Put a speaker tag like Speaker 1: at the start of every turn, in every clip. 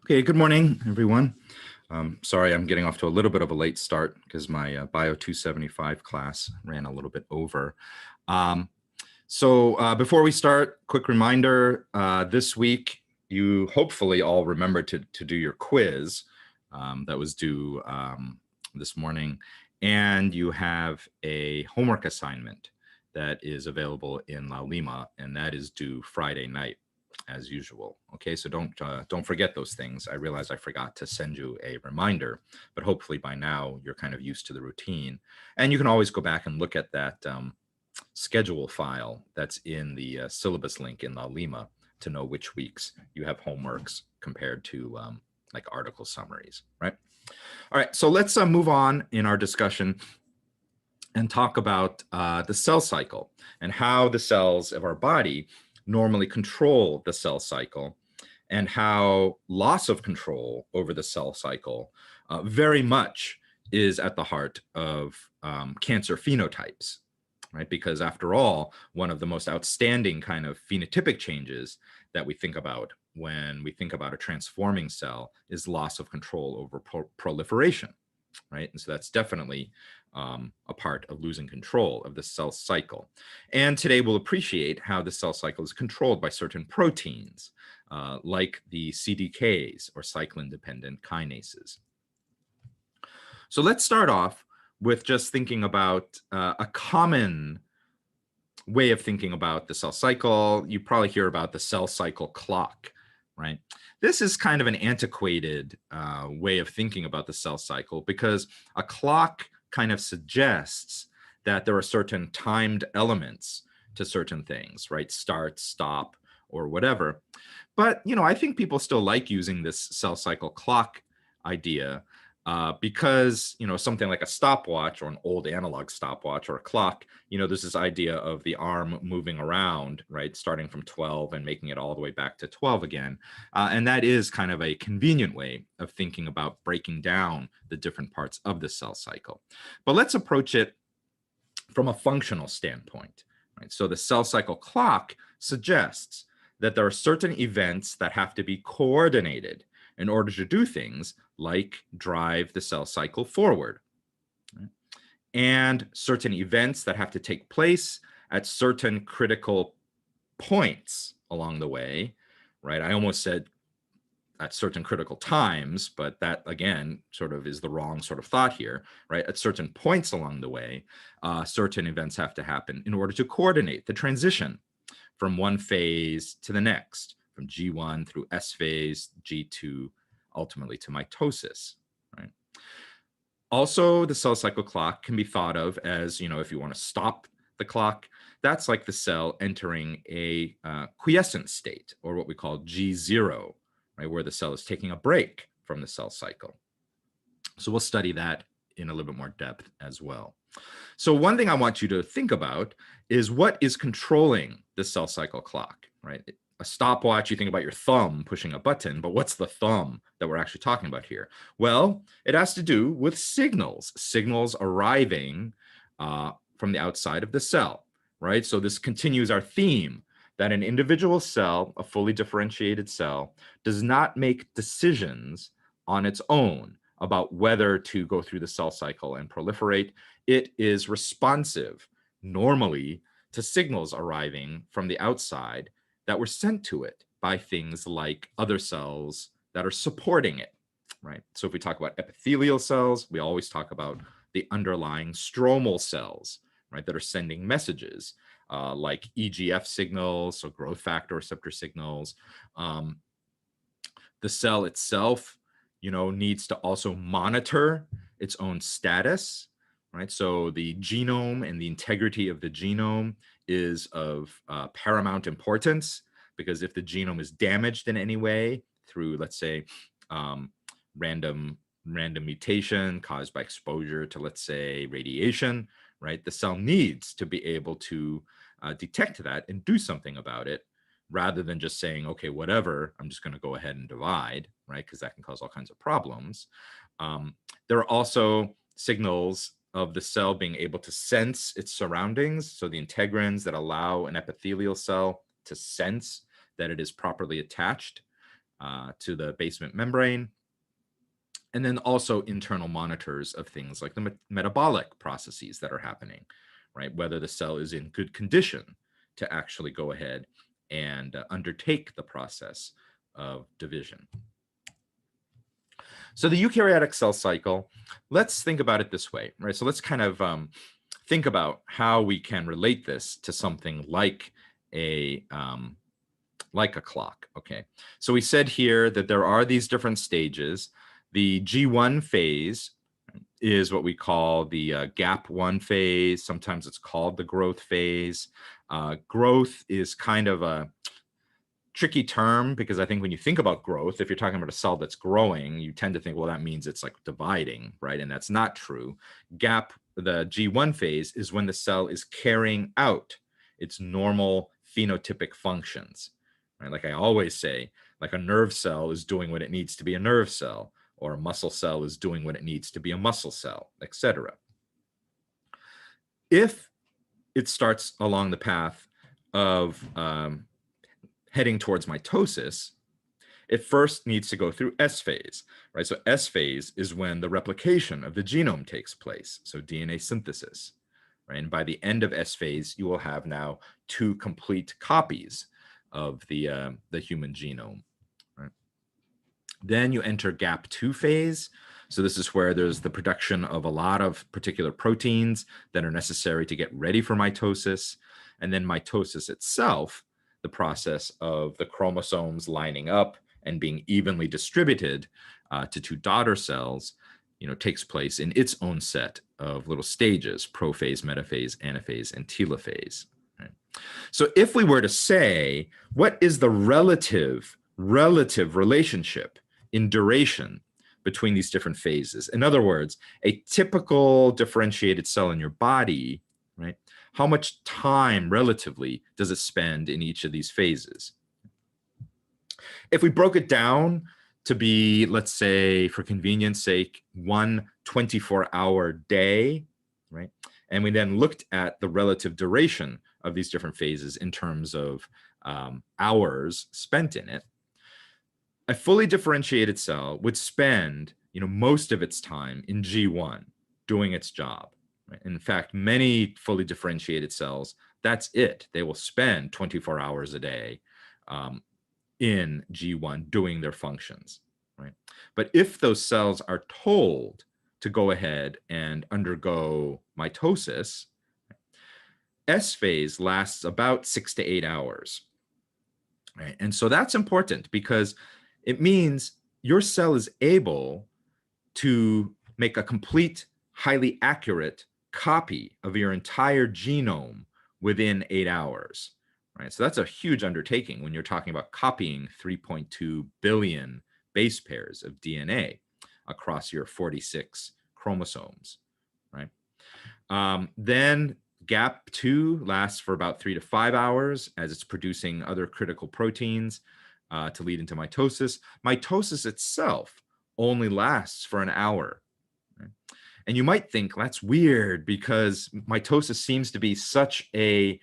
Speaker 1: Okay, good morning, everyone. Sorry, I'm getting off to a little bit of a late start because my Bio 275 class ran a little bit over. Before we start, quick reminder, this week, you hopefully all remember to do your quiz that was due this morning, and you have a homework assignment that is available in La Lima, and that is due Friday night, as usual. Okay, so don't forget those things. I realize I forgot to send you a reminder, but hopefully by now you're kind of used to the routine, and you can always go back and look at that schedule file that's in the syllabus link in La Lima to know which weeks you have homeworks compared to like article summaries, right? All right, so let's move on in our discussion and talk about the cell cycle and how the cells of our body normally control the cell cycle, and how loss of control over the cell cycle very much is at the heart of cancer phenotypes, right? Because after all, one of the most outstanding kind of phenotypic changes that we think about when we think about a transforming cell is loss of control over proliferation, right? And so that's definitely a part of losing control of the cell cycle. And today we'll appreciate how the cell cycle is controlled by certain proteins, like the CDKs, or cyclin-dependent kinases. So let's start off with just thinking about a common way of thinking about the cell cycle. You probably hear about the cell cycle clock, right? This is kind of an antiquated way of thinking about the cell cycle, because a clock kind of suggests that there are certain timed elements to certain things, right? Start, stop, or whatever. But, I think people still like using this cell cycle clock idea because, something like a stopwatch, or an old analog stopwatch, or a clock, there's this idea of the arm moving around, right, starting from 12 and making it all the way back to 12 again. And that is kind of a convenient way of thinking about breaking down the different parts of the cell cycle. But let's approach it from a functional standpoint, right? So the cell cycle clock suggests that there are certain events that have to be coordinated in order to do things like drive the cell cycle forward, right? And certain events that have to take place at certain critical points along the way, right? I almost said at certain critical times, but that again sort of is the wrong sort of thought here, right? At certain points along the way, certain events have to happen in order to coordinate the transition from one phase to the next, from G1 through S phase, G2, ultimately to mitosis, right? Also, the cell cycle clock can be thought of as, if you want to stop the clock, that's like the cell entering a quiescent state, or what we call G0, right, where the cell is taking a break from the cell cycle. So we'll study that in a little bit more depth as well. So one thing I want you to think about is what is controlling the cell cycle clock, right? A stopwatch, you think about your thumb pushing a button, but what's the thumb that we're actually talking about here? Well, it has to do with signals arriving from the outside of the cell, right? So this continues our theme that an individual cell, a fully differentiated cell, does not make decisions on its own about whether to go through the cell cycle and proliferate. It is responsive normally to signals arriving from the outside that were sent to it by things like other cells that are supporting it, right? So if we talk about epithelial cells, we always talk about the underlying stromal cells, right, that are sending messages like EGF signals, so growth factor receptor signals. The cell itself, needs to also monitor its own status, right? So the genome and the integrity of the genome is of paramount importance, because if the genome is damaged in any way through, let's say, random mutation caused by exposure to, let's say, radiation, right, the cell needs to be able to detect that and do something about it, rather than just saying, okay, whatever, I'm just going to go ahead and divide, right? Because that can cause all kinds of problems. There are also signals of the cell being able to sense its surroundings. So the integrins that allow an epithelial cell to sense that it is properly attached to the basement membrane. And then also internal monitors of things like the metabolic processes that are happening, right? Whether the cell is in good condition to actually go ahead and undertake the process of division. So the eukaryotic cell cycle, let's think about it this way, right? So let's kind of think about how we can relate this to something like a clock, okay? So we said here that there are these different stages. The G1 phase is what we call the gap 1 phase. Sometimes it's called the growth phase. Growth is kind of a tricky term because I think when you think about growth, if you're talking about a cell that's growing, you tend to think, well, that means it's like dividing, right? And that's not true. The G1 phase is when the cell is carrying out its normal phenotypic functions, right? Like I always say, like a nerve cell is doing what it needs to be a nerve cell, or a muscle cell is doing what it needs to be a muscle cell, etc. If it starts along the path of heading towards mitosis, it first needs to go through S phase, right? So S phase is when the replication of the genome takes place, so DNA synthesis, right? And by the end of S phase, you will have now 2 complete copies of the human genome, right? Then you enter gap 2 phase. So this is where there's the production of a lot of particular proteins that are necessary to get ready for mitosis. And then mitosis itself, the process of the chromosomes lining up and being evenly distributed to 2 daughter cells, takes place in its own set of little stages: prophase, metaphase, anaphase, and telophase. Right? So if we were to say, what is the relative relationship in duration between these different phases? In other words, a typical differentiated cell in your body, right? How much time relatively does it spend in each of these phases? If we broke it down to be, let's say, for convenience sake, 1 24-hour day, right? And we then looked at the relative duration of these different phases in terms of hours spent in it, a fully differentiated cell would spend, most of its time in G1 doing its job. Right? In fact, many fully differentiated cells, that's it. They will spend 24 hours a day in G1 doing their functions. Right? But if those cells are told to go ahead and undergo mitosis, S phase lasts about 6 to 8 hours. Right? And so that's important because it means your cell is able to make a complete, highly accurate copy of your entire genome within 8 hours. Right? So that's a huge undertaking when you're talking about copying 3.2 billion base pairs of DNA across your 46 chromosomes. Right? Then gap 2 lasts for about 3 to 5 hours as it's producing other critical proteins to lead into mitosis. Mitosis itself only lasts for an hour. Right? And you might think that's weird because mitosis seems to be such a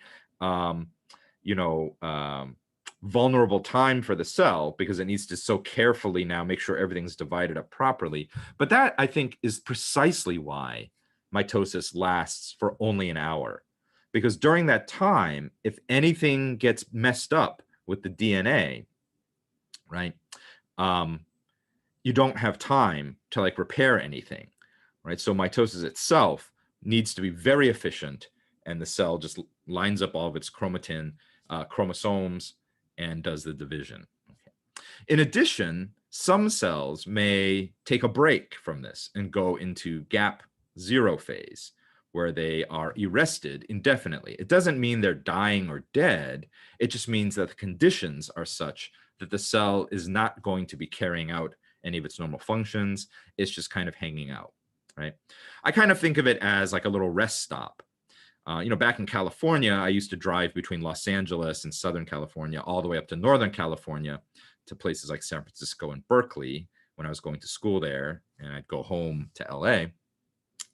Speaker 1: vulnerable time for the cell because it needs to so carefully now make sure everything's divided up properly. But that, I think, is precisely why mitosis lasts for only an hour. Because during that time, if anything gets messed up with the DNA, right, you don't have time to repair anything, right? So mitosis itself needs to be very efficient, and the cell just lines up all of its chromosomes and does the division. Okay. In addition, some cells may take a break from this and go into gap 0 phase, where they are arrested indefinitely. It doesn't mean they're dying or dead. It just means that the conditions are such that the cell is not going to be carrying out any of its normal functions. It's just kind of hanging out, right? I kind of think of it as like a little rest stop. Back in California, I used to drive between Los Angeles and Southern California all the way up to Northern California to places like San Francisco and Berkeley when I was going to school there, and I'd go home to LA.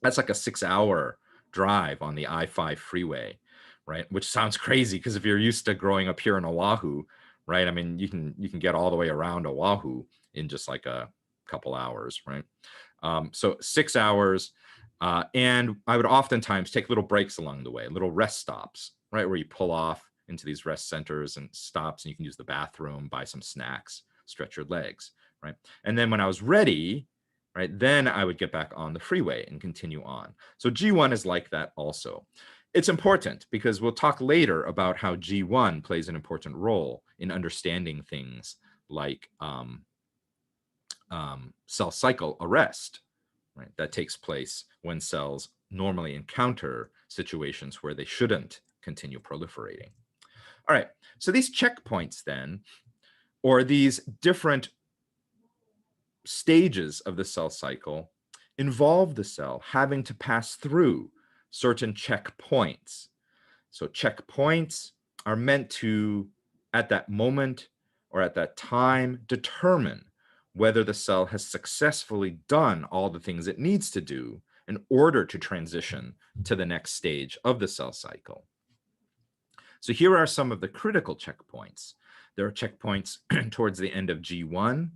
Speaker 1: That's like a 6-hour drive on the I-5 freeway, right? Which sounds crazy because if you're used to growing up here in Oahu, right? I mean, you can get all the way around Oahu in just like a couple hours, right? So 6 hours. And I would oftentimes take little breaks along the way, little rest stops, right? Where you pull off into these rest centers and stops, and you can use the bathroom, buy some snacks, stretch your legs, right? And then when I was ready, right, then I would get back on the freeway and continue on. So G1 is like that also. It's important because we'll talk later about how G1 plays an important role in understanding things like cell cycle arrest, right? That takes place when cells normally encounter situations where they shouldn't continue proliferating. All right, so these checkpoints then, or these different stages of the cell cycle, involve the cell having to pass through certain checkpoints. So checkpoints are meant to, at that moment or at that time, determine whether the cell has successfully done all the things it needs to do in order to transition to the next stage of the cell cycle. So here are some of the critical checkpoints. There are checkpoints towards the end of G1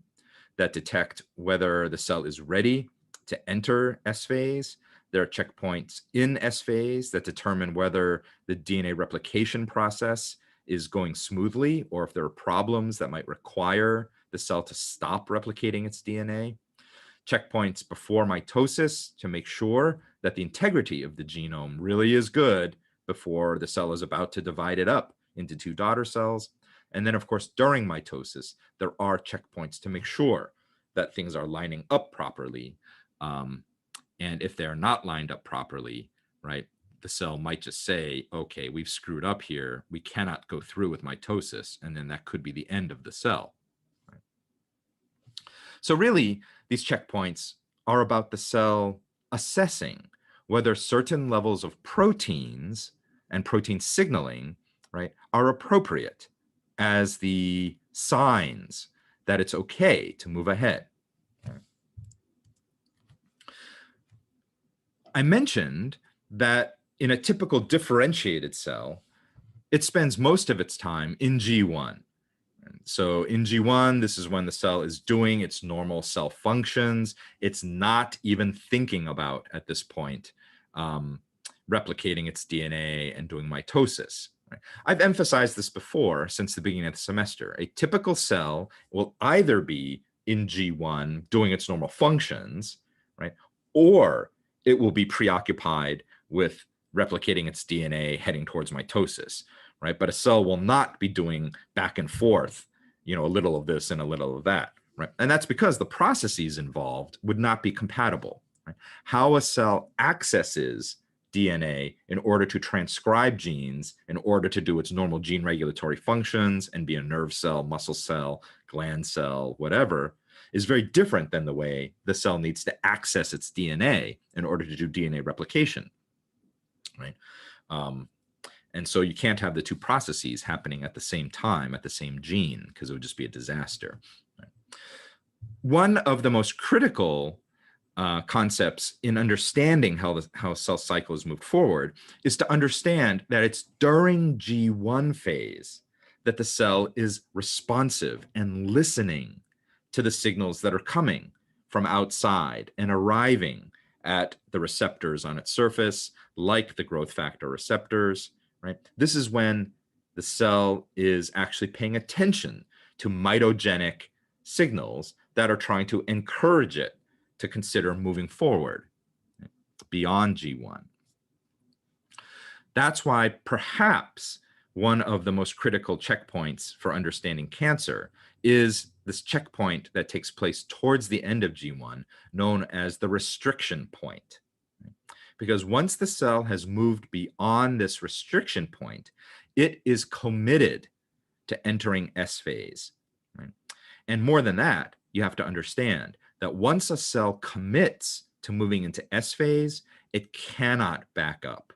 Speaker 1: that detect whether the cell is ready to enter S phase. There are checkpoints in S phase that determine whether the DNA replication process is going smoothly or if there are problems that might require the cell to stop replicating its DNA. Checkpoints before mitosis to make sure that the integrity of the genome really is good before the cell is about to divide it up into 2 daughter cells. And then, of course, during mitosis, there are checkpoints to make sure that things are lining up properly. And if they're not lined up properly, right, the cell might just say, okay, we've screwed up here. We cannot go through with mitosis. And then that could be the end of the cell. Right? So really, these checkpoints are about the cell assessing whether certain levels of proteins and protein signaling, right, are appropriate as the signs that it's okay to move ahead. I mentioned that in a typical differentiated cell, it spends most of its time in G1. So in G1, this is when the cell is doing its normal cell functions. It's not even thinking about, at this point, replicating its DNA and doing mitosis. Right? I've emphasized this before since the beginning of the semester. A typical cell will either be in G1 doing its normal functions, right, or it will be preoccupied with replicating its DNA heading towards mitosis, right? But a cell will not be doing back and forth, a little of this and a little of that, right? And that's because the processes involved would not be compatible. Right? How a cell accesses DNA in order to transcribe genes, in order to do its normal gene regulatory functions and be a nerve cell, muscle cell, gland cell, whatever, is very different than the way the cell needs to access its DNA in order to do DNA replication, right? And so you can't have the two processes happening at the same time, at the same gene, because it would just be a disaster. Right? One of the most critical concepts in understanding how cell cycles move forward is to understand that it's during G1 phase that the cell is responsive and listening to the signals that are coming from outside and arriving at the receptors on its surface, like the growth factor receptors, right? This is when the cell is actually paying attention to mitogenic signals that are trying to encourage it to consider moving forward beyond G1. That's why perhaps one of the most critical checkpoints for understanding cancer is this checkpoint that takes place towards the end of G1, known as the restriction point. Because once the cell has moved beyond this restriction point, it is committed to entering S phase. Right? And more than that, you have to understand that once a cell commits to moving into S phase, it cannot back up.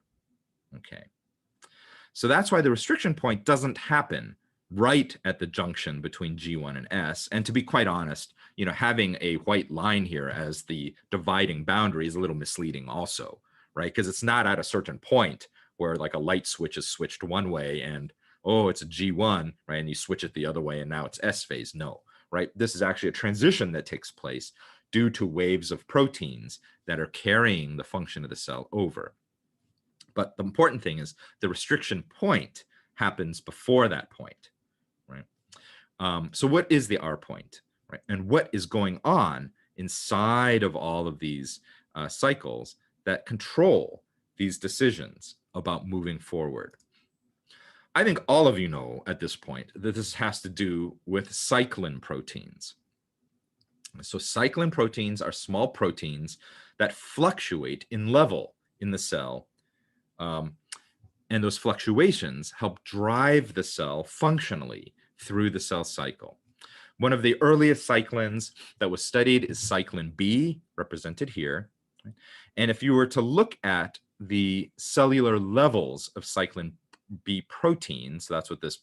Speaker 1: Okay. So that's why the restriction point doesn't happen right at the junction between G1 and S. And to be quite honest, having a white line here as the dividing boundary is a little misleading also, right? Because it's not at a certain point where like a light switch is switched one way and oh, it's a G1, right? And you switch it the other way and now it's S phase. No, right? This is actually a transition that takes place due to waves of proteins that are carrying the function of the cell over. But the important thing is the restriction point happens before that point, right? So what is the R point, right? And what is going on inside of all of these cycles that control these decisions about moving forward? I think all of you know at this point that this has to do with cyclin proteins. So cyclin proteins are small proteins that fluctuate in level in the cell. And those fluctuations help drive the cell functionally through the cell cycle. One of the earliest cyclins that was studied is cyclin B, represented here. And if you were to look at the cellular levels of cyclin B protein, so that's what this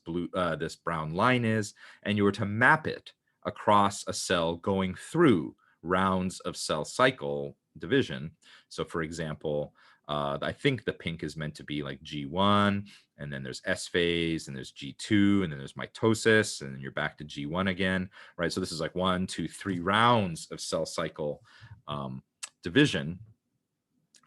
Speaker 1: this brown line is, and you were to map it across a cell going through rounds of cell cycle division. So for example, I think the pink is meant to be like G1, and then there's S phase, and there's G2, and then there's mitosis, and then you're back to G1 again, right? So this is like 1, 2, 3 rounds of cell cycle division.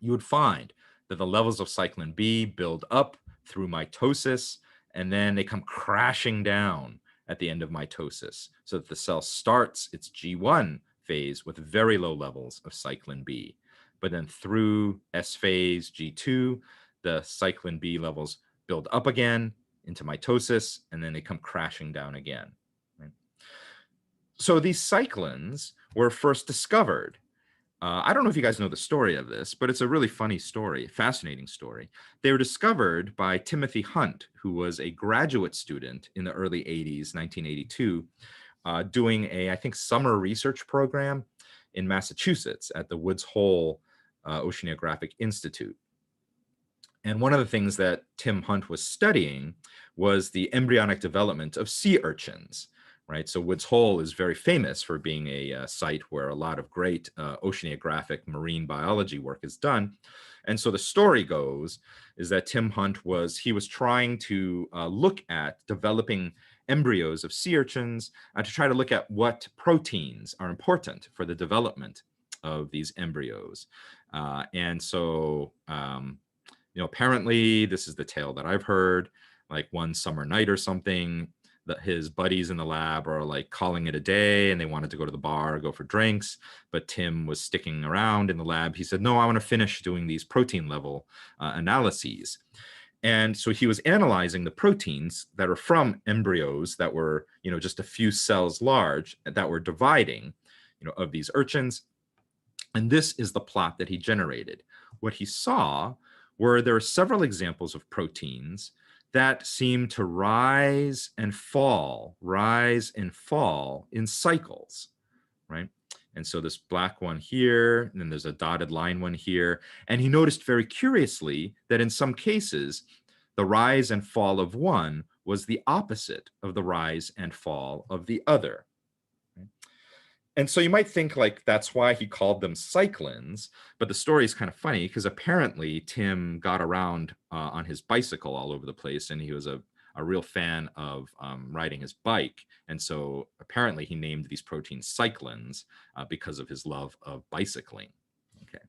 Speaker 1: You would find that the levels of cyclin B build up through mitosis, and then they come crashing down at the end of mitosis, so that the cell starts its G1 phase with very low levels of cyclin B. But then through S phase, G2, the cyclin B levels build up again into mitosis, and then they come crashing down again. Right? So these cyclins were first discovered. I don't know if you guys know the story of this, but it's a really funny story, fascinating story. They were discovered by Timothy Hunt, who was a graduate student in the early 80s, 1982, doing a, I think, summer research program in Massachusetts at the Woods Hole Oceanographic Institute. And one of the things that Tim Hunt was studying was the embryonic development of sea urchins, right? So Woods Hole is very famous for being a site where a lot of great oceanographic marine biology work is done. And so the story goes is that Tim Hunt was trying to look at developing embryos of sea urchins to try to look at what proteins are important for the development of these embryos. And so, apparently this is the tale that I've heard, like one summer night or something, that his buddies in the lab are like calling it a day and they wanted to go to the bar, go for drinks, but Tim was sticking around in the lab. He said, no, I want to finish doing these protein level analyses. And so he was analyzing the proteins that are from embryos that were, just a few cells large that were dividing, of these urchins. And this is the plot that he generated. What he saw were there are several examples of proteins that seem to rise and fall in cycles, right? And so this black one here, and then there's a dotted line one here. And he noticed very curiously that in some cases, the rise and fall of one was the opposite of the rise and fall of the other. And so you might think like that's why he called them cyclins, but the story is kind of funny because apparently Tim got around on his bicycle all over the place, and he was a real fan of riding his bike. And so apparently he named these proteins cyclins because of his love of bicycling. Okay.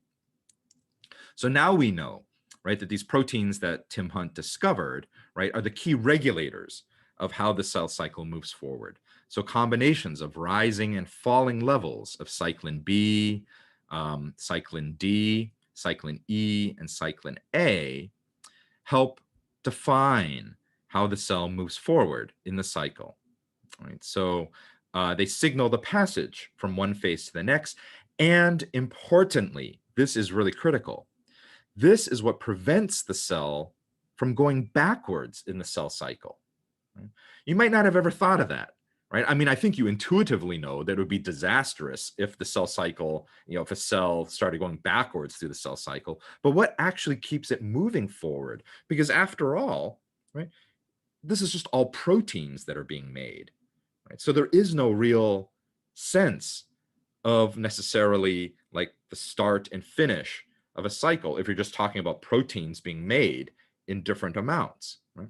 Speaker 1: So now we know, right, that these proteins that Tim Hunt discovered, right, are the key regulators of how the cell cycle moves forward. So combinations of rising and falling levels of cyclin B, cyclin D, cyclin E, and cyclin A help define how the cell moves forward in the cycle. Right? So they signal the passage from one phase to the next. And importantly, this is really critical. This is what prevents the cell from going backwards in the cell cycle. Right? You might not have ever thought of that. Right? I mean, I think you intuitively know that it would be disastrous if the cell cycle, if a cell started going backwards through the cell cycle. But what actually keeps it moving forward? Because after all, right, this is just all proteins that are being made. Right? So there is no real sense of necessarily like the start and finish of a cycle if you're just talking about proteins being made in different amounts. Right?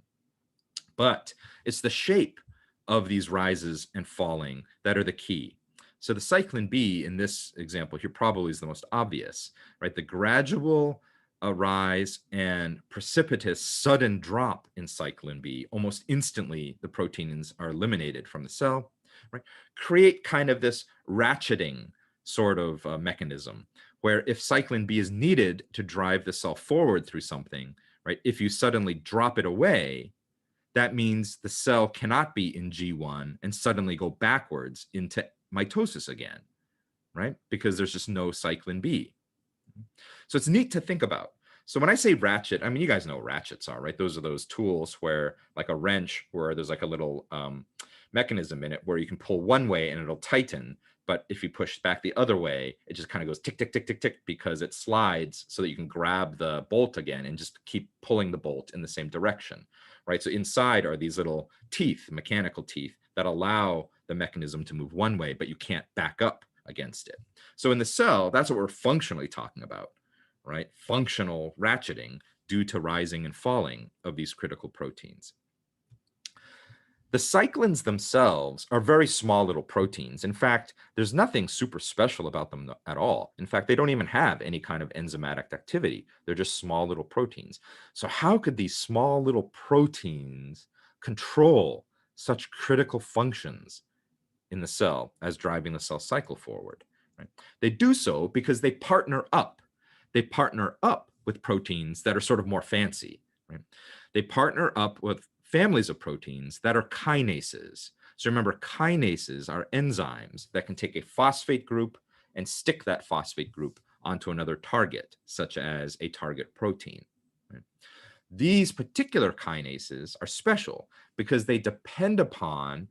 Speaker 1: But it's the shape of these rises and falling that are the key. So the cyclin B in this example here probably is the most obvious, right? The gradual rise and precipitous sudden drop in cyclin B, almost instantly the proteins are eliminated from the cell, right? Create kind of this ratcheting sort of mechanism where if cyclin B is needed to drive the cell forward through something, right? If you suddenly drop it away, that means the cell cannot be in G1 and suddenly go backwards into mitosis again, right? Because there's just no cyclin B. So it's neat to think about. So when I say ratchet, I mean, you guys know what ratchets are, right? Those are those tools where, like a wrench, where there's like a little mechanism in it where you can pull one way and it'll tighten. But if you push back the other way, it just kind of goes tick, tick, tick, tick, tick, because it slides so that you can grab the bolt again and just keep pulling the bolt in the same direction, right? So inside are these little teeth, mechanical teeth, that allow the mechanism to move one way, but you can't back up against it. So in the cell, that's what we're functionally talking about, right? Functional ratcheting due to rising and falling of these critical proteins. The cyclins themselves are very small little proteins. In fact, there's nothing super special about them at all. In fact, they don't even have any kind of enzymatic activity. They're just small little proteins. So how could these small little proteins control such critical functions in the cell as driving the cell cycle forward? Right? They do so because they partner up. They partner up with proteins that are sort of more fancy. Right? They partner up with families of proteins that are kinases. So remember, kinases are enzymes that can take a phosphate group and stick that phosphate group onto another target, such as a target protein. Right? These particular kinases are special because they depend upon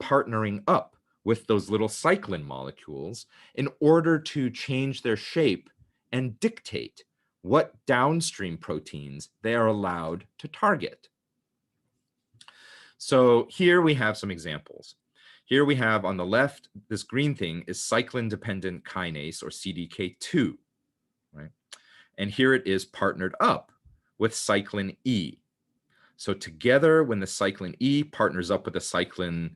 Speaker 1: partnering up with those little cyclin molecules in order to change their shape and dictate what downstream proteins they are allowed to target. So here we have some examples. Here we have on the left, this green thing is cyclin-dependent kinase, or CDK2, right? And here it is partnered up with cyclin E. So together, when the cyclin E partners up with the cyclin,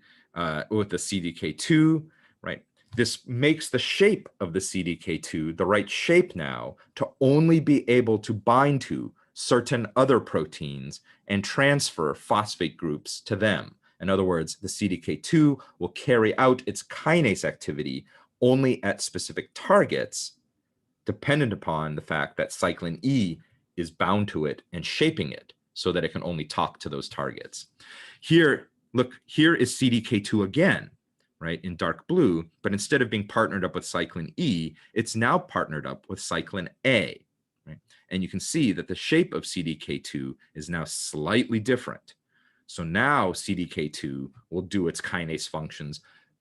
Speaker 1: with the CDK2, right? This makes the shape of the CDK2 the right shape now to only be able to bind to certain other proteins and transfer phosphate groups to them. In other words, the CDK2 will carry out its kinase activity only at specific targets, dependent upon the fact that cyclin E is bound to it and shaping it so that it can only talk to those targets. Here, look, here is CDK2 again, right, in dark blue, but instead of being partnered up with cyclin E, it's now partnered up with cyclin A. Right? And you can see that the shape of CDK2 is now slightly different. So now CDK2 will do its kinase functions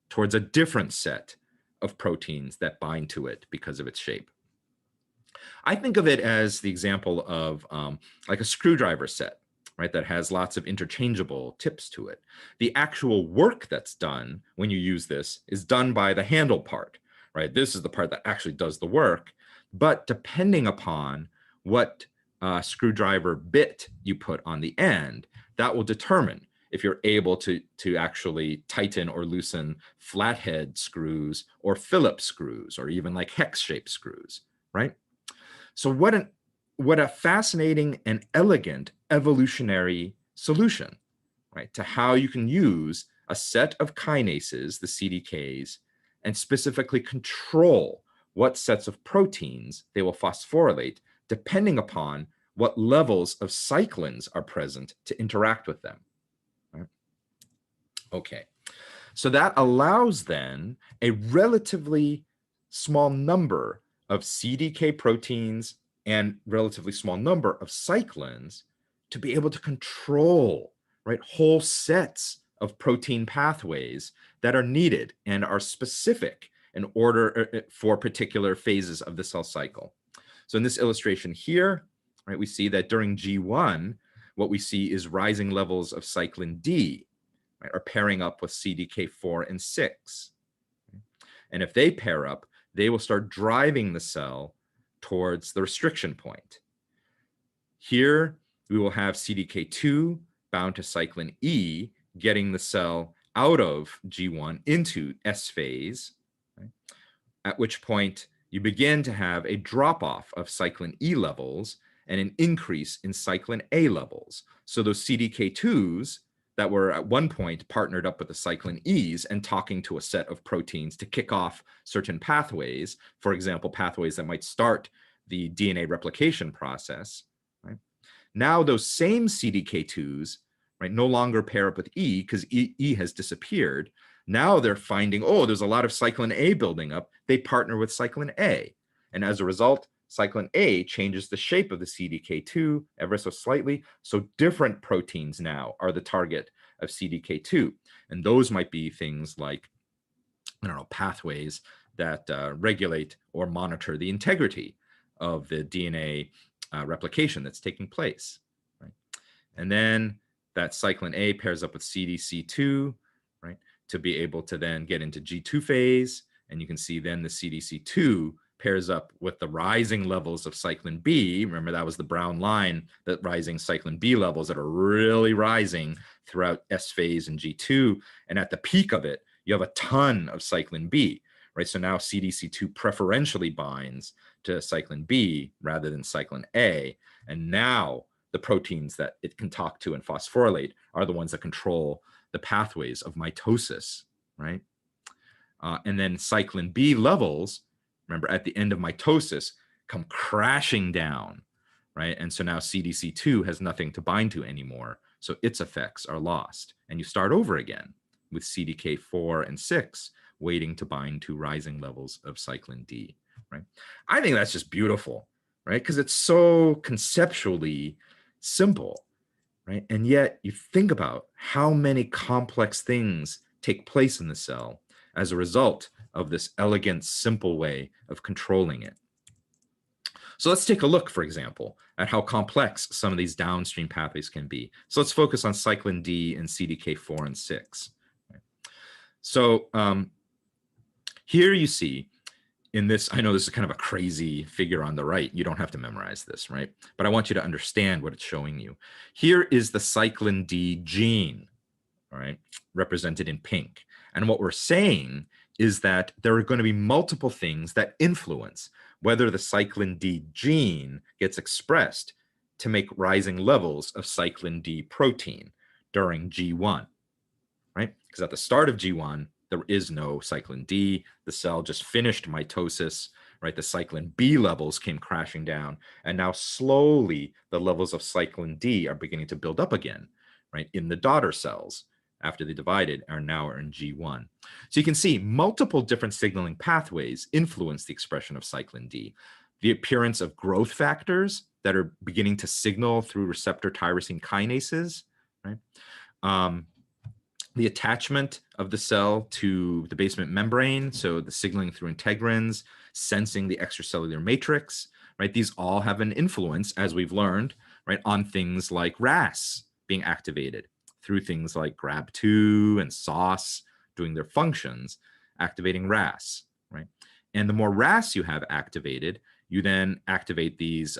Speaker 1: towards a different set of proteins that bind to it because of its shape. I think of it as the example of like a screwdriver set, right, that has lots of interchangeable tips to it. The actual work that's done when you use this is done by the handle part, right? This is the part that actually does the work. But depending upon what screwdriver bit you put on the end, that will determine if you're able to actually tighten or loosen flathead screws or Phillips screws or even like hex-shaped screws, right? So what a fascinating and elegant evolutionary solution, right, to how you can use a set of kinases, the CDKs, and specifically control what sets of proteins they will phosphorylate, depending upon what levels of cyclins are present to interact with them. Right? Okay, so that allows then a relatively small number of CDK proteins and relatively small number of cyclins to be able to control, right, whole sets of protein pathways that are needed and are specific in order for particular phases of the cell cycle. So in this illustration here, right, we see that during G1, what we see is rising levels of cyclin D, right, are pairing up with CDK4 and 6. And if they pair up, they will start driving the cell towards the restriction point. Here, we will have CDK2 bound to cyclin E, getting the cell out of G1 into S phase, right? At which point you begin to have a drop-off of cyclin E levels and an increase in cyclin A levels. So those CDK2s that were at one point partnered up with the cyclin E's and talking to a set of proteins to kick off certain pathways, for example, pathways that might start the DNA replication process, right? Now those same CDK2s, right, no longer pair up with E because E has disappeared. Now they're finding, oh, there's a lot of cyclin A building up. They partner with cyclin A. And as a result, cyclin A changes the shape of the CDK2 ever so slightly. So different proteins now are the target of CDK2. And those might be things like, I don't know, pathways that regulate or monitor the integrity of the DNA replication that's taking place, right? And then that cyclin A pairs up with CDC2, right, to be able to then get into G2 phase. And you can see then the CDC2 pairs up with the rising levels of cyclin B. Remember, that was the brown line, that rising cyclin B levels that are really rising throughout S phase and G2. And at the peak of it, you have a ton of cyclin B, right? So now CDC2 preferentially binds to cyclin B rather than cyclin A. And now the proteins that it can talk to and phosphorylate are the ones that control the pathways of mitosis, right? And then cyclin B levels, remember, at the end of mitosis, come crashing down, right? And so now CDC2 has nothing to bind to anymore. So its effects are lost. And you start over again with CDK4 and 6 waiting to bind to rising levels of cyclin D, right? I think that's just beautiful, right? Because it's so conceptually simple, right? And yet you think about how many complex things take place in the cell as a result of this elegant, simple way of controlling it. So let's take a look, for example, at how complex some of these downstream pathways can be. So let's focus on cyclin D and CDK4 and 6. So here you see in this, I know this is kind of a crazy figure on the right. You don't have to memorize this, right? But I want you to understand what it's showing you. Here is the cyclin D gene, all right, represented in pink. And what we're saying is that there are going to be multiple things that influence whether the cyclin D gene gets expressed to make rising levels of cyclin D protein during G1, right? Because at the start of G1, there is no cyclin D. The cell just finished mitosis, right? The cyclin B levels came crashing down. And now slowly the levels of cyclin D are beginning to build up again, right? In the daughter cells after they divided are now in G1. So you can see multiple different signaling pathways influence the expression of cyclin D. The appearance of growth factors that are beginning to signal through receptor tyrosine kinases, right? The attachment of the cell to the basement membrane, so the signaling through integrins, sensing the extracellular matrix, right? These all have an influence, as we've learned, right, on things like RAS being activated through things like GRAB2 and SOS doing their functions, activating RAS, right? And the more RAS you have activated, you then activate these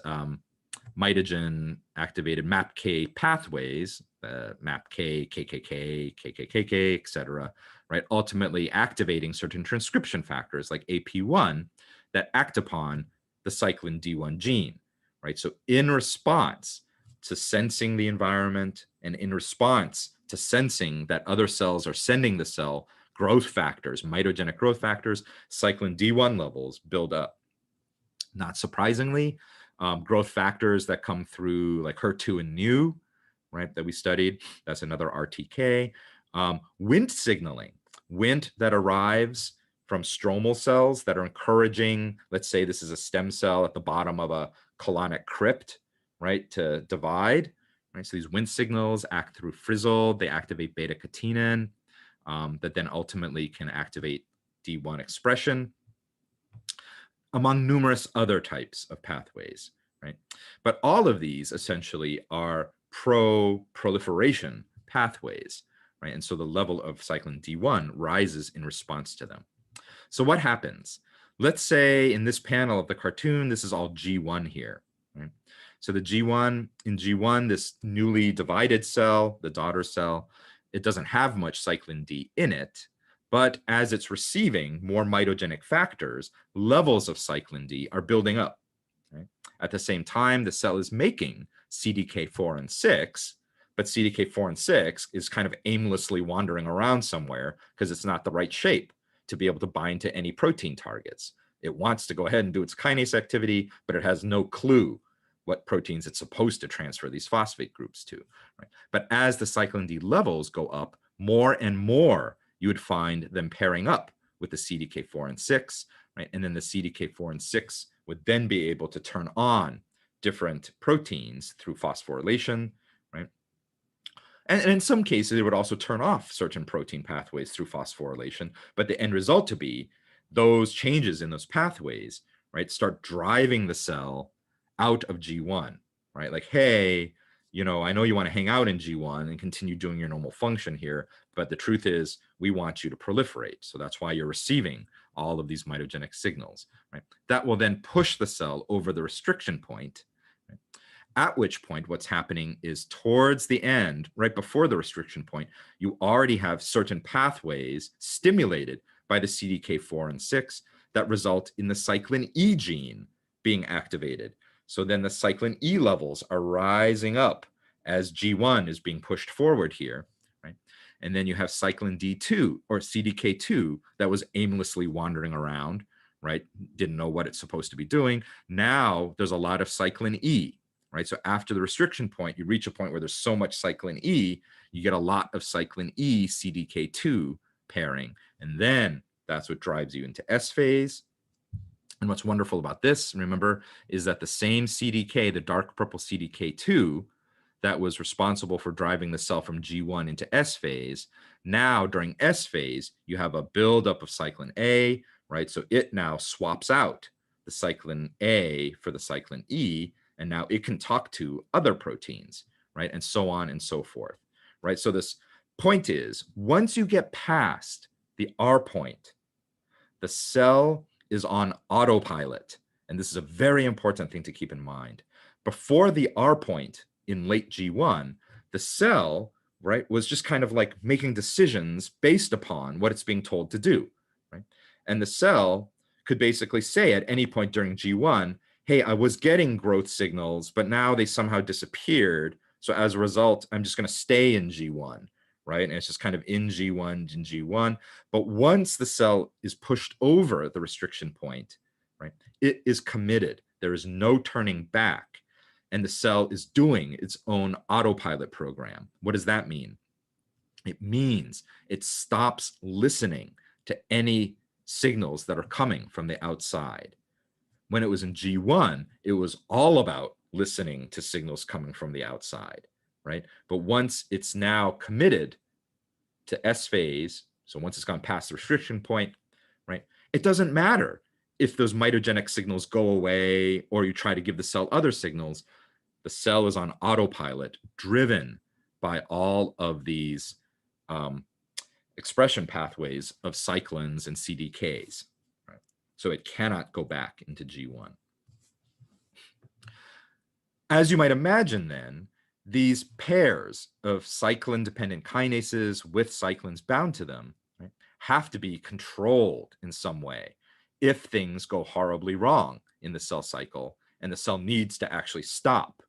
Speaker 1: mitogen activated MAPK pathways, MAPK, KKK, KKKK, et cetera, right? Ultimately activating certain transcription factors like AP1 that act upon the cyclin D1 gene, right? So in response to sensing the environment and in response to sensing that other cells are sending the cell growth factors, mitogenic growth factors, cyclin D1 levels build up. Not surprisingly, growth factors that come through like HER2 and NU, right, that we studied, that's another RTK. Wnt signaling, Wnt that arrives from stromal cells that are encouraging, let's say this is a stem cell at the bottom of a colonic crypt, right, to divide, right? So these Wnt signals act through Frizzle, they activate beta-catenin that then ultimately can activate D1 expression, among numerous other types of pathways, right? But all of these essentially are pro-proliferation pathways, right? And so the level of cyclin D1 rises in response to them. So what happens? Let's say in this panel of the cartoon, this is all G1 here, right? So the G1, in G1, this newly divided cell, the daughter cell, it doesn't have much cyclin D in it, but as it's receiving more mitogenic factors, levels of cyclin D are building up. Right? At the same time, the cell is making CDK4 and 6, but CDK4 and 6 is kind of aimlessly wandering around somewhere because it's not the right shape to be able to bind to any protein targets. It wants to go ahead and do its kinase activity, but it has no clue what proteins it's supposed to transfer these phosphate groups to. Right? But as the cyclin D levels go up, more and more you would find them pairing up with the CDK4 and 6, right? And then the CDK4 and 6 would then be able to turn on different proteins through phosphorylation, right? And in some cases, it would also turn off certain protein pathways through phosphorylation, but the end result to be those changes in those pathways, right, start driving the cell out of G1, right? Like, hey, you know, I know you want to hang out in G1 and continue doing your normal function here, but the truth is we want you to proliferate. So that's why you're receiving all of these mitogenic signals, right? That will then push the cell over the restriction point, right? At which point what's happening is towards the end, right before the restriction point, you already have certain pathways stimulated by the CDK4 and 6 that result in the cyclin E gene being activated. So then the cyclin E levels are rising up as G1 is being pushed forward here, right? And then you have cyclin D2 or CDK2 that was aimlessly wandering around, right? Didn't know what it's supposed to be doing. Now there's a lot of cyclin E, right? So after the restriction point, you reach a point where there's so much cyclin E, you get a lot of cyclin E CDK2 pairing. And then that's what drives you into S phase. And what's wonderful about this, remember, is that the same CDK, the dark purple CDK2, that was responsible for driving the cell from G1 into S phase, now during S phase, you have a buildup of cyclin A, right? So it now swaps out the cyclin A for the cyclin E, and now it can talk to other proteins, right? And so on and so forth, right? So this point is, once you get past the R point, the cell is on autopilot. And this is a very important thing to keep in mind. Before the R point in late G1, the cell, right, was just kind of like making decisions based upon what it's being told to do, right? And the cell could basically say at any point during G1, hey, I was getting growth signals, but now they somehow disappeared. So as a result, I'm just going to stay in G1, right? And it's just kind of in G1. But once the cell is pushed over the restriction point, right, it is committed. There is no turning back. And the cell is doing its own autopilot program. What does that mean? It means it stops listening to any signals that are coming from the outside. When it was in G1, it was all about listening to signals coming from the outside, right? But once it's now committed to S phase, so once it's gone past the restriction point, right, it doesn't matter if those mitogenic signals go away or you try to give the cell other signals. The cell is on autopilot, driven by all of these expression pathways of cyclins and CDKs. Right? So it cannot go back into G1. As you might imagine then, these pairs of cyclin-dependent kinases with cyclins bound to them, right, have to be controlled in some way if things go horribly wrong in the cell cycle and the cell needs to actually stop,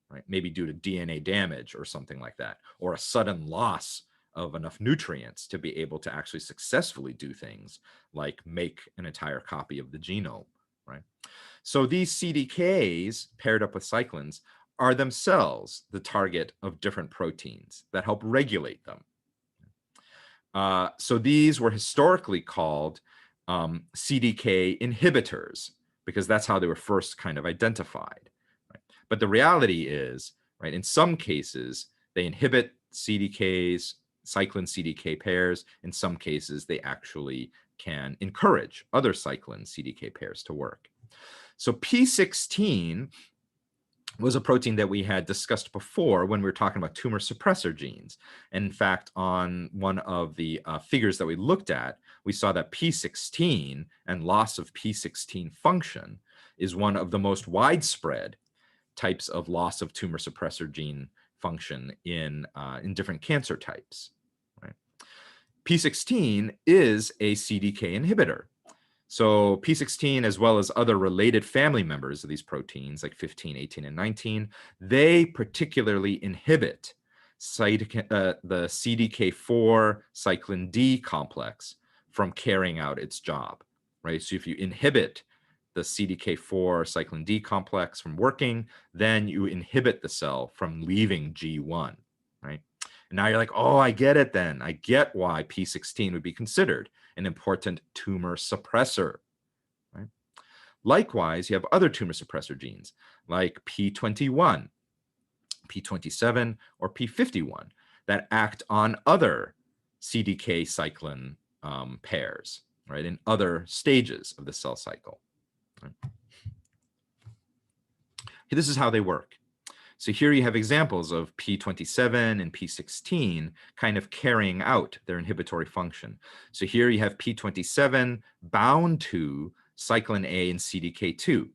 Speaker 1: right? Maybe due to DNA damage or something like that, or a sudden loss of enough nutrients to be able to actually successfully do things like make an entire copy of the genome, right? So these CDKs paired up with cyclins are themselves the target of different proteins that help regulate them. So these were historically called CDK inhibitors because that's how they were first kind of identified. Right? But the reality is, right, in some cases, they inhibit CDKs, cyclin CDK pairs. In some cases, they actually can encourage other cyclin CDK pairs to work. So P16 was a protein that we had discussed before when we were talking about tumor suppressor genes. And in fact, on one of the figures that we looked at, we saw that P16 and loss of P16 function is one of the most widespread types of loss of tumor suppressor gene function in different cancer types. Right? P16 is a CDK inhibitor. So P16, as well as other related family members of these proteins like 15, 18, and 19, they particularly inhibit the CDK4 cyclin D complex from carrying out its job, right? So if you inhibit the CDK4 cyclin D complex from working, then you inhibit the cell from leaving G1, right? And now you're like, oh, I get it then. I get why P16 would be considered an important tumor suppressor, right? Likewise, you have other tumor suppressor genes like P21, P27, or P51 that act on other CDK cyclin pairs, right, in other stages of the cell cycle. Right? This is how they work. So here you have examples of P27 and P16 kind of carrying out their inhibitory function. So here you have P27 bound to cyclin A and CDK2,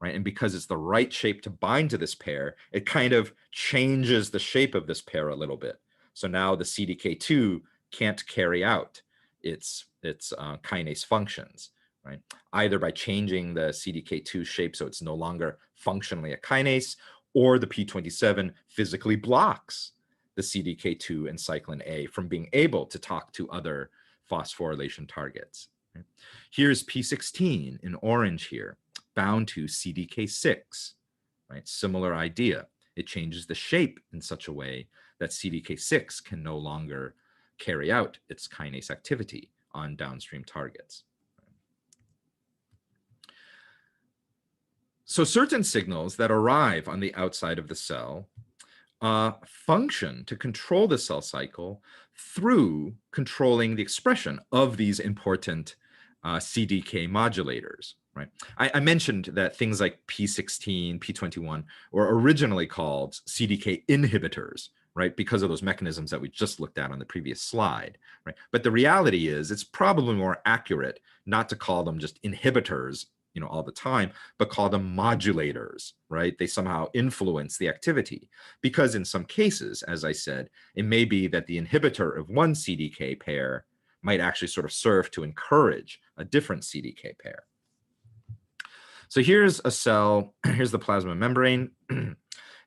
Speaker 1: right? And because it's the right shape to bind to this pair, it kind of changes the shape of this pair a little bit. So now the CDK2 can't carry out its kinase functions, right? Either by changing the CDK2 shape so it's no longer functionally a kinase, or the P27 physically blocks the CDK2 and cyclin A from being able to talk to other phosphorylation targets. Right? Here's P16 in orange here, bound to CDK6, right? Similar idea. It changes the shape in such a way that CDK6 can no longer carry out its kinase activity on downstream targets. So certain signals that arrive on the outside of the cell function to control the cell cycle through controlling the expression of these important CDK modulators, right? I mentioned that things like P16, P21 were originally called CDK inhibitors, right? Because of those mechanisms that we just looked at on the previous slide, right? But the reality is it's probably more accurate not to call them just inhibitors, you know, all the time, but call them modulators, right? They somehow influence the activity because in some cases, as I said, it may be that the inhibitor of one CDK pair might actually sort of serve to encourage a different CDK pair. So here's a cell, here's the plasma membrane,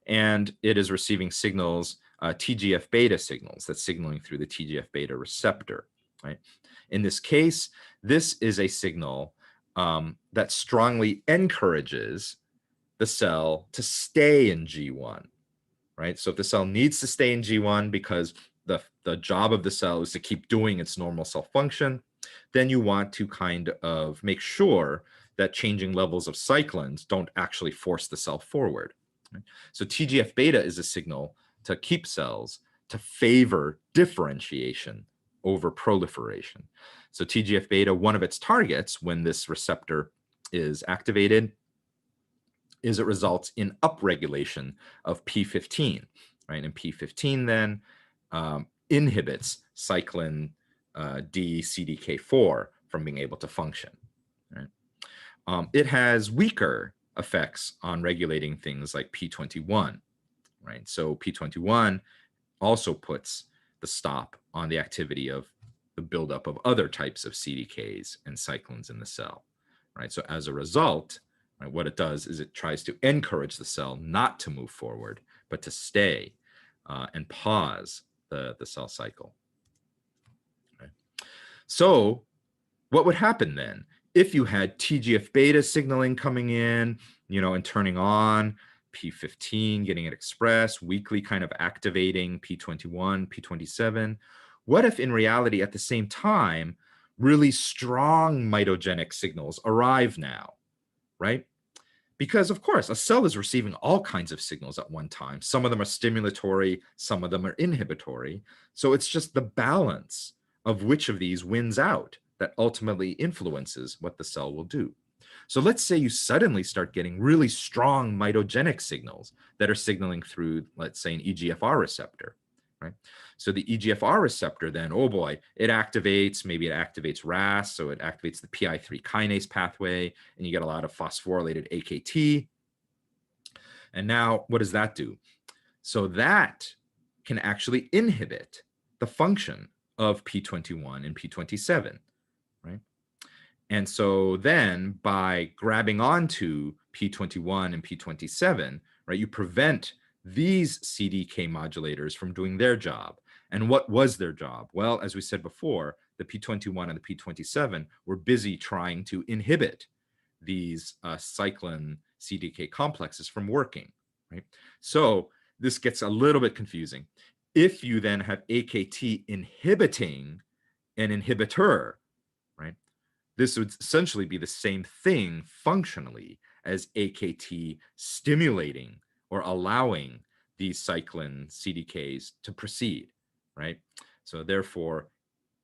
Speaker 1: and it is receiving signals, TGF-beta signals that's signaling through the TGF-beta receptor, right? In this case, this is a signal that strongly encourages the cell to stay in G1, right? So if the cell needs to stay in G1 because the job of the cell is to keep doing its normal cell function, then you want to kind of make sure that changing levels of cyclins don't actually force the cell forward. Right? So TGF-beta is a signal to keep cells to favor differentiation over proliferation. So TGF-beta, one of its targets when this receptor is activated, is it results in upregulation of P15, right? And P15 then inhibits cyclin D CDK4 from being able to function. Right? It has weaker effects on regulating things like P21, right? So P21 also puts the stop on the activity of the buildup of other types of CDKs and cyclins in the cell, right? So as a result, right, what it does is it tries to encourage the cell not to move forward, but to stay and pause the cell cycle. Right? So what would happen then if you had TGF-beta signaling coming in, you know, and turning on P15, getting it expressed, weakly kind of activating P21, P27? What if in reality at the same time, really strong mitogenic signals arrive now, right? Because of course, a cell is receiving all kinds of signals at one time. Some of them are stimulatory, some of them are inhibitory. So it's just the balance of which of these wins out that ultimately influences what the cell will do. So let's say you suddenly start getting really strong mitogenic signals that are signaling through, let's say, an EGFR receptor, right? So the EGFR receptor then, oh boy, it activates, maybe it activates RAS, so it activates the PI3 kinase pathway, and you get a lot of phosphorylated AKT. And now what does that do? So that can actually inhibit the function of P21 and P27, right? And so then by grabbing onto P21 and P27, right, you prevent these CDK modulators from doing their job. And what was their job? Well, as we said before, the P21 and the P27 were busy trying to inhibit these cyclin CDK complexes from working, right? So this gets a little bit confusing. If you then have AKT inhibiting an inhibitor, right, this would essentially be the same thing functionally as AKT stimulating or allowing these cyclin CDKs to proceed, right? So therefore,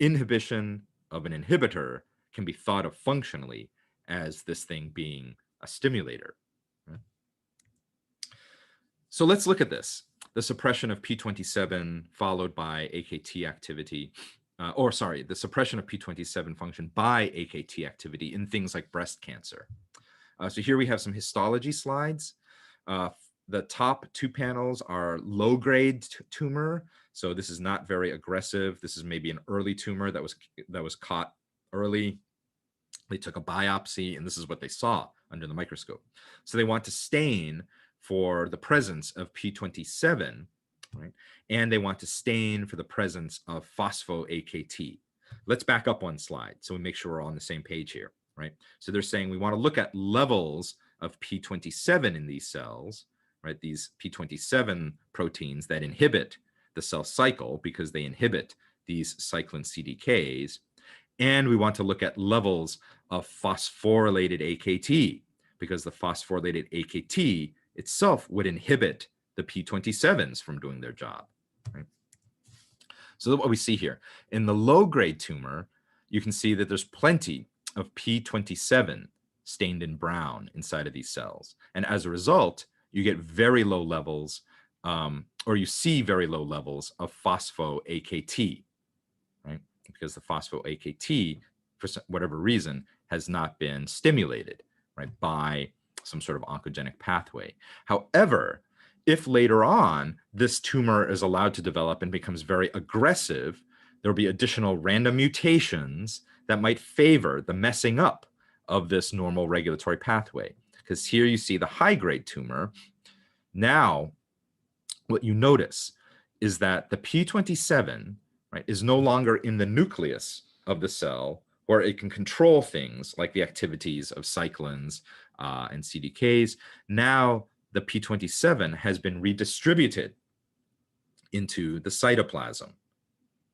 Speaker 1: inhibition of an inhibitor can be thought of functionally as this thing being a stimulator. Right? So let's look at this. The suppression of P27 followed by AKT activity, the suppression of P27 function by AKT activity in things like breast cancer. So here we have some histology slides. The top two panels are low-grade tumor. So this is not very aggressive. This is maybe an early tumor that was caught early. They took a biopsy, and this is what they saw under the microscope. So they want to stain for the presence of P27, right? And they want to stain for the presence of phospho-AKT. Let's back up one slide so we make sure we're on the same page here, right? So they're saying we want to look at levels of P27 in these cells, right? These P27 proteins that inhibit the cell cycle because they inhibit these cyclin CDKs. And we want to look at levels of phosphorylated AKT because the phosphorylated AKT itself would inhibit the P27s from doing their job. Right? So what we see here, in the low-grade tumor, you can see that there's plenty of P27 stained in brown inside of these cells. And as a result, you get very low levels, or you see very low levels of phospho-AKT, right? Because the phospho-AKT, for whatever reason, has not been stimulated, right, by some sort of oncogenic pathway. However, if later on this tumor is allowed to develop and becomes very aggressive, there'll be additional random mutations that might favor the messing up of this normal regulatory pathway. Because here you see the high-grade tumor. Now, what you notice is that the P27, right, is no longer in the nucleus of the cell where it can control things like the activities of cyclins and CDKs. Now the P27 has been redistributed into the cytoplasm,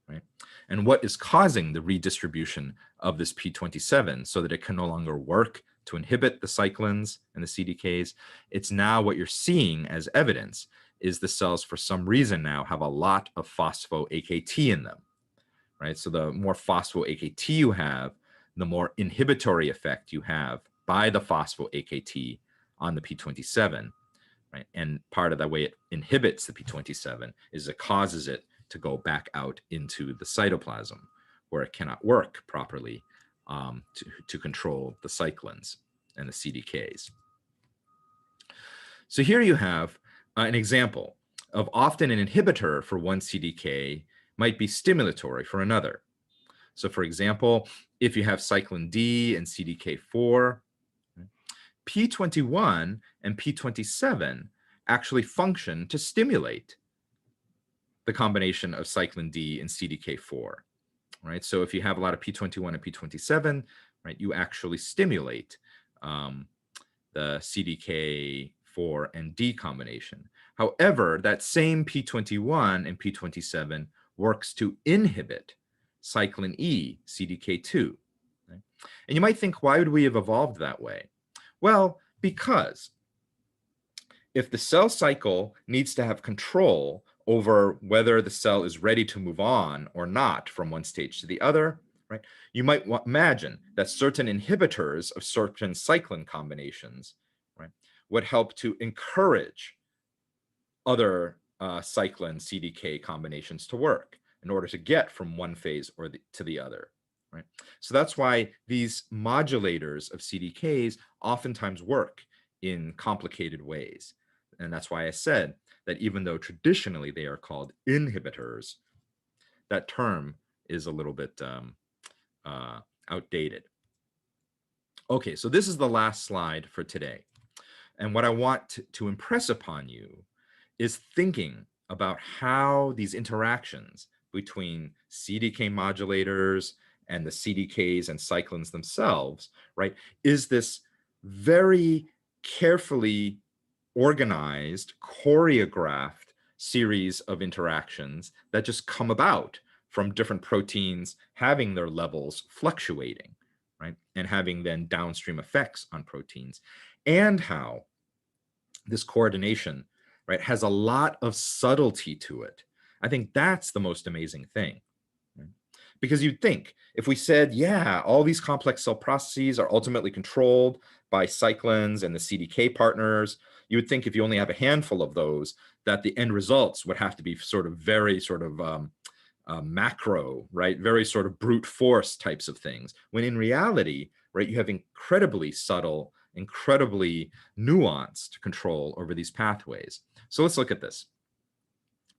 Speaker 1: right? And what is causing the redistribution of this P27 so that it can no longer work to inhibit the cyclins and the CDKs? It's now what you're seeing as evidence is the cells for some reason now have a lot of phospho-AKT in them, right? So the more phospho-AKT you have, the more inhibitory effect you have by the phospho-AKT on the P27, right? And part of the way it inhibits the P27 is it causes it to go back out into the cytoplasm where it cannot work properly to control the cyclins and the CDKs. So here you have an example of often an inhibitor for one CDK might be stimulatory for another. So for example, if you have cyclin D and CDK4, P21 and P27 actually function to stimulate the combination of cyclin D and CDK4, right? So if you have a lot of P21 and P27, right, you actually stimulate the CDK4 and D combination. However, that same P21 and P27 works to inhibit cyclin E, CDK2. Right? And you might think, why would we have evolved that way? Well, because if the cell cycle needs to have control over whether the cell is ready to move on or not from one stage to the other, right, you might imagine that certain inhibitors of certain cyclin combinations, right, would help to encourage other cyclin CDK combinations to work in order to get from one phase or to the other, right? So that's why these modulators of CDKs oftentimes work in complicated ways. and that's why I said that even though traditionally they are called inhibitors, that term is a little bit outdated. Okay, so this is the last slide for today. And what I want to impress upon you is thinking about how these interactions between CDK modulators and the CDKs and cyclins themselves, right, is this very carefully organized, choreographed series of interactions that just come about from different proteins having their levels fluctuating, right, and having then downstream effects on proteins, and how this coordination, right, has a lot of subtlety to it. I think that's the most amazing thing. Right? Because you'd think if we said, yeah, all these complex cell processes are ultimately controlled by cyclins and the CDK partners, you would think if you only have a handful of those, that the end results would have to be sort of very sort of macro, right? Very sort of brute force types of things. When in reality, right, you have incredibly subtle, incredibly nuanced control over these pathways. So let's look at this.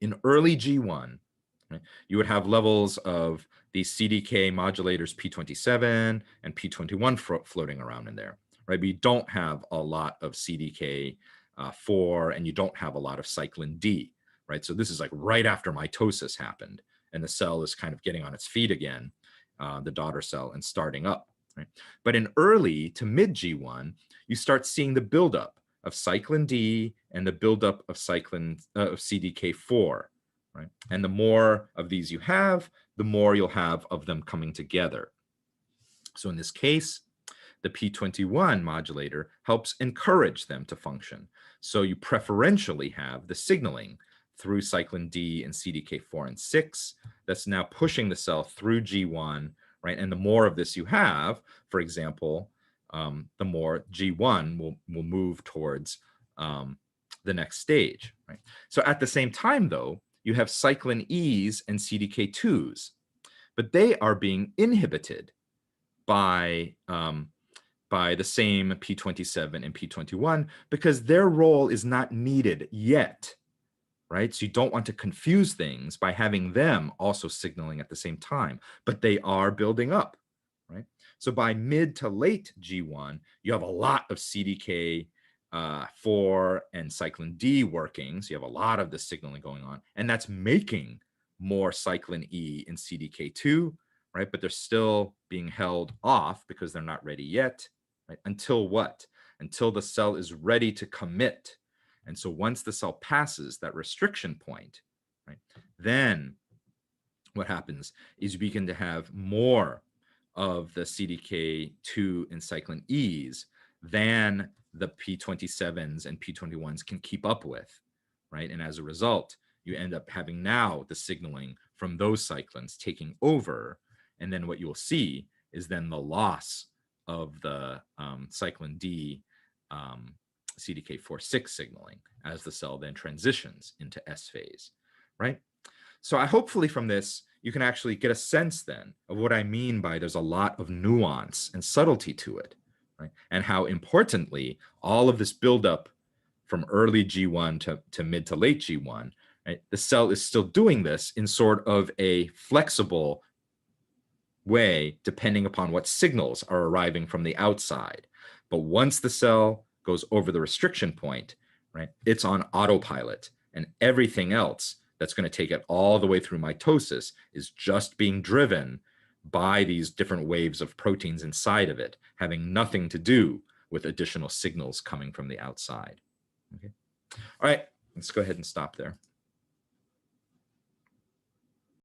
Speaker 1: In early G1, right, you would have levels of these CDK modulators P27 and P21 floating around in there, right? But you don't have a lot of CDK4 and you don't have a lot of cyclin D, right? So this is like right after mitosis happened and the cell is kind of getting on its feet again, the daughter cell, and starting up. Right? But in early to mid G1, you start seeing the buildup of cyclin D and the buildup of CDK4, right? And the more of these you have, the more you'll have of them coming together. So in this case, the P21 modulator helps encourage them to function. So you preferentially have the signaling through cyclin D and CDK4 and 6 that's now pushing the cell through G1, right? And the more of this you have, for example, the more G1 will move towards the next stage, right? So at the same time, though, you have cyclin E's and CDK2s, but they are being inhibited by the same P27 and P21 because their role is not needed yet, right? So you don't want to confuse things by having them also signaling at the same time, but they are building up, right? So by mid to late G1, you have a lot of CDK4 and cyclin D working. So you have a lot of the signaling going on, and that's making more cyclin E and CDK2, right? But they're still being held off because they're not ready yet, right? Until what? Until the cell is ready to commit. And so once the cell passes that restriction point, right, then what happens is you begin to have more of the CDK2 and cyclin E's than the P27s and P21s can keep up with, right? And as a result, you end up having now the signaling from those cyclins taking over. And then what you'll see is then the loss of the cyclin D CDK4/6 signaling as the cell then transitions into S phase, right? So I hopefully from this, you can actually get a sense then of what I mean by there's a lot of nuance and subtlety to it, right? And how importantly, all of this buildup from early G1 to mid to late G1, right? The cell is still doing this in sort of a flexible way, depending upon what signals are arriving from the outside. But once the cell goes over the restriction point, right, it's on autopilot, and everything else that's going to take it all the way through mitosis is just being driven by these different waves of proteins inside of it, having nothing to do with additional signals coming from the outside. Okay. All right, let's go ahead and stop there.